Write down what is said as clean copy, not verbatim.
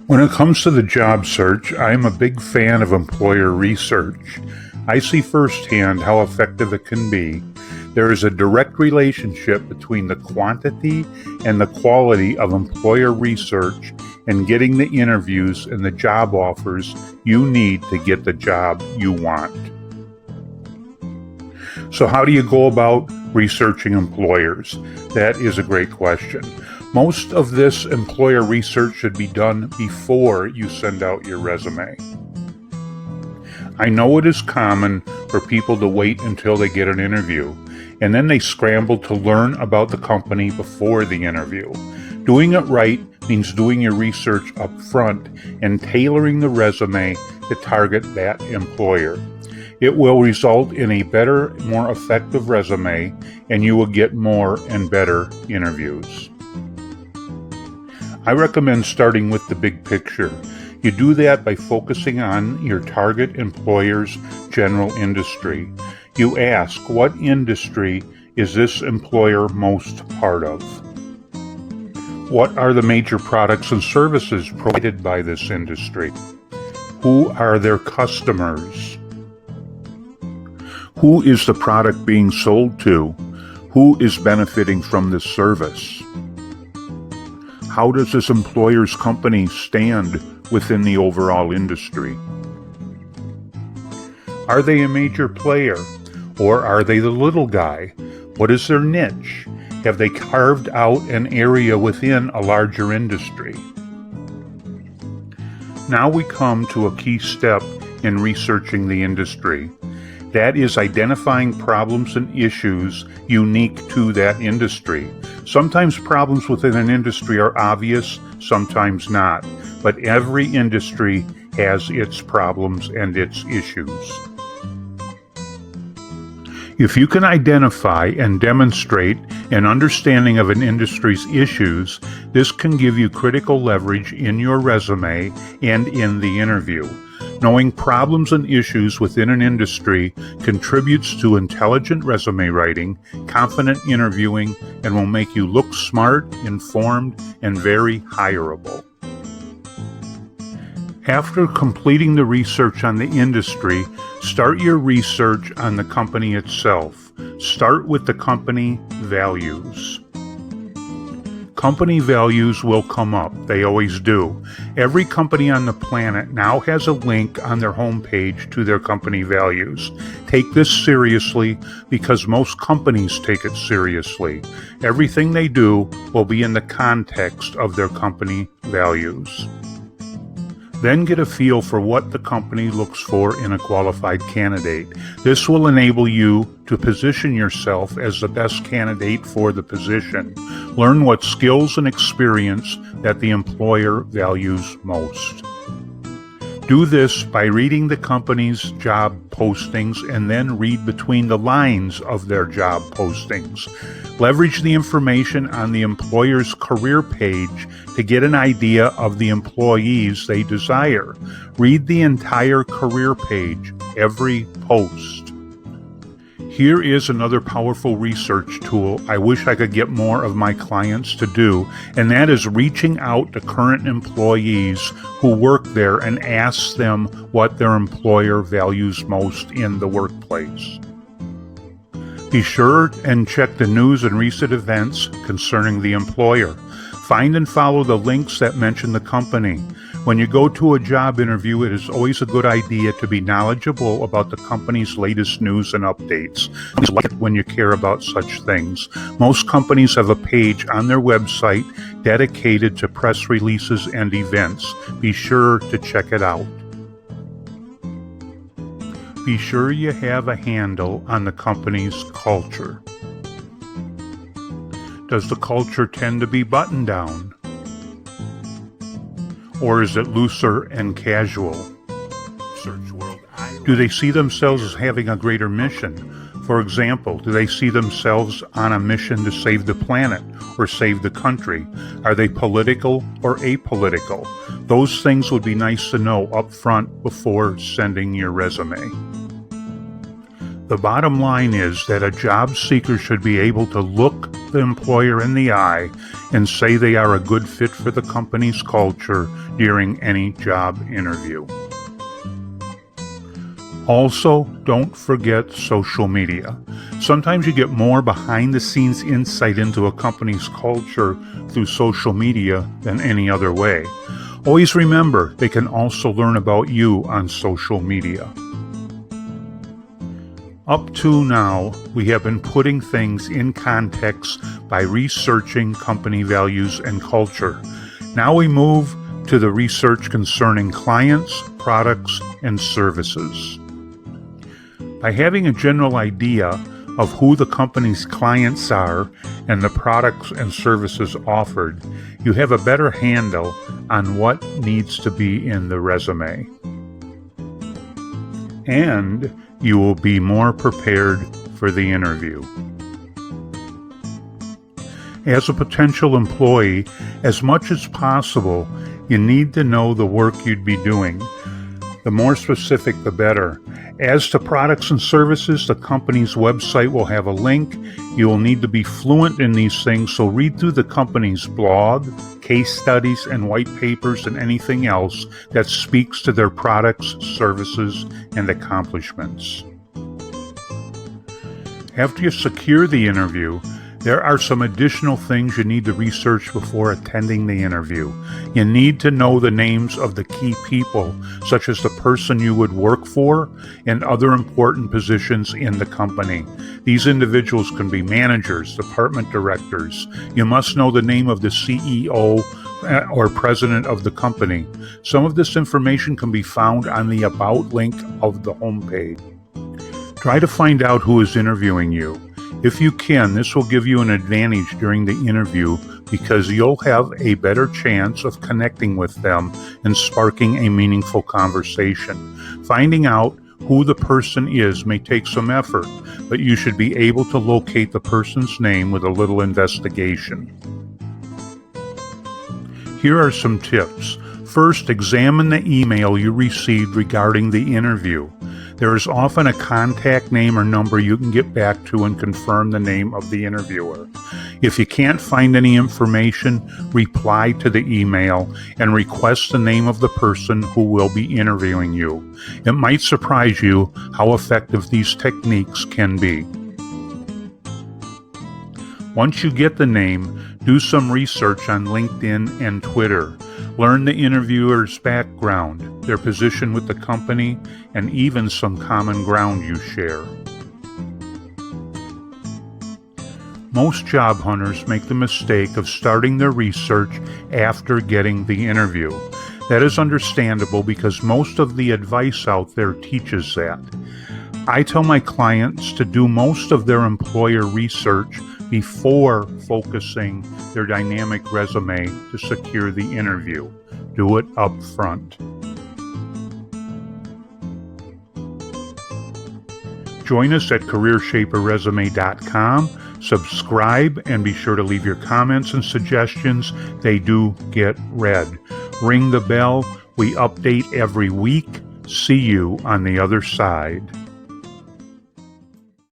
When it comes to the job search, I am a big fan of employer research. I see firsthand how effective it can be. There is a direct relationship between the quantity and the quality of employer research and getting the interviews and the job offers you need to get the job you want. So how do you go about researching employers? That is a great question. Most of this employer research should be done before you send out your resume. I know it is common for people to wait until they get an interview, and then they scramble to learn about the company before the interview. Doing it right means doing your research up front and tailoring the resume to target that employer. It will result in a better, more effective resume, and you will get more and better interviews. I recommend starting with the big picture. You do that by focusing on your target employer's general industry. You ask, what industry is this employer most part of? What are the major products and services provided by this industry? Who are their customers? Who is the product being sold to? Who is benefiting from this service? How does this employer's company stand within the overall industry? Are they a major player, or are they the little guy? What is their niche? Have they carved out an area within a larger industry? Now we come to a key step in researching the industry. That is identifying problems and issues unique to that industry. Sometimes problems within an industry are obvious, sometimes not, but every industry has its problems and its issues. If you can identify and demonstrate an understanding of an industry's issues, this can give you critical leverage in your resume and in the interview. Knowing problems and issues within an industry contributes to intelligent resume writing, confident interviewing, and will make you look smart, informed, and very hireable. After completing the research on the industry, start your research on the company itself. Start with the company values. Company values will come up. They always do. Every company on the planet now has a link on their homepage to their company values. Take this seriously because most companies take it seriously. Everything they do will be in the context of their company values. Then get a feel for what the company looks for in a qualified candidate. This will enable you to position yourself as the best candidate for the position. Learn what skills and experience that the employer values most. Do this by reading the company's job postings and then read between the lines of their job postings. Leverage the information on the employer's career page to get an idea of the employees they desire. Read the entire career page, every post. Here is another powerful research tool I wish I could get more of my clients to do, and that is reaching out to current employees who work there and ask them what their employer values most in the workplace. Be sure and check the news and recent events concerning the employer. Find and follow the links that mention the company. When you go to a job interview, it is always a good idea to be knowledgeable about the company's latest news and updates. When you care about such things. Most companies have a page on their website dedicated to press releases and events. Be sure to check it out. Be sure you have a handle on the company's culture. Does the culture tend to be buttoned down? Or is it looser and casual? Do they see themselves as having a greater mission? For example, do they see themselves on a mission to save the planet or save the country? Are they political or apolitical? Those things would be nice to know up front before sending your resume. The bottom line is that a job seeker should be able to look, the employer in the eye and say they are a good fit for the company's culture during any job interview. Also, don't forget social media. Sometimes you get more behind-the-scenes insight into a company's culture through social media than any other way. Always remember, they can also learn about you on social media. Up to now, we have been putting things in context by researching company values and culture. Now we move to the research concerning clients, products, and services. By having a general idea of who the company's clients are and the products and services offered, you have a better handle on what needs to be in the resume. And you will be more prepared for the interview. As a potential employee, as much as possible, you need to know the work you'd be doing. The more specific, the better. As to products and services, the company's website will have a link. You will need to be fluent in these things, so read through the company's blog, case studies, and white papers, and anything else that speaks to their products, services, and accomplishments. After you secure the interview, there are some additional things you need to research before attending the interview. You need to know the names of the key people, such as the person you would work for and other important positions in the company. These individuals can be managers, department directors. You must know the name of the CEO or president of the company. Some of this information can be found on the About link of the homepage. Try to find out who is interviewing you. If you can, this will give you an advantage during the interview because you'll have a better chance of connecting with them and sparking a meaningful conversation. Finding out who the person is may take some effort, but you should be able to locate the person's name with a little investigation. Here are some tips. First, examine the email you received regarding the interview. There is often a contact name or number you can get back to and confirm the name of the interviewer. If you can't find any information, reply to the email and request the name of the person who will be interviewing you. It might surprise you how effective these techniques can be. Once you get the name, do some research on LinkedIn and Twitter. Learn the interviewer's background, their position with the company, and even some common ground you share. Most job hunters make the mistake of starting their research after getting the interview. That is understandable because most of the advice out there teaches that. I tell my clients to do most of their employer research before focusing their dynamic resume to secure the interview. Do it up front. Join us at CareerShaperResume.com. Subscribe and be sure to leave your comments and suggestions. They do get read. Ring the bell. We update every week. See you on the other side.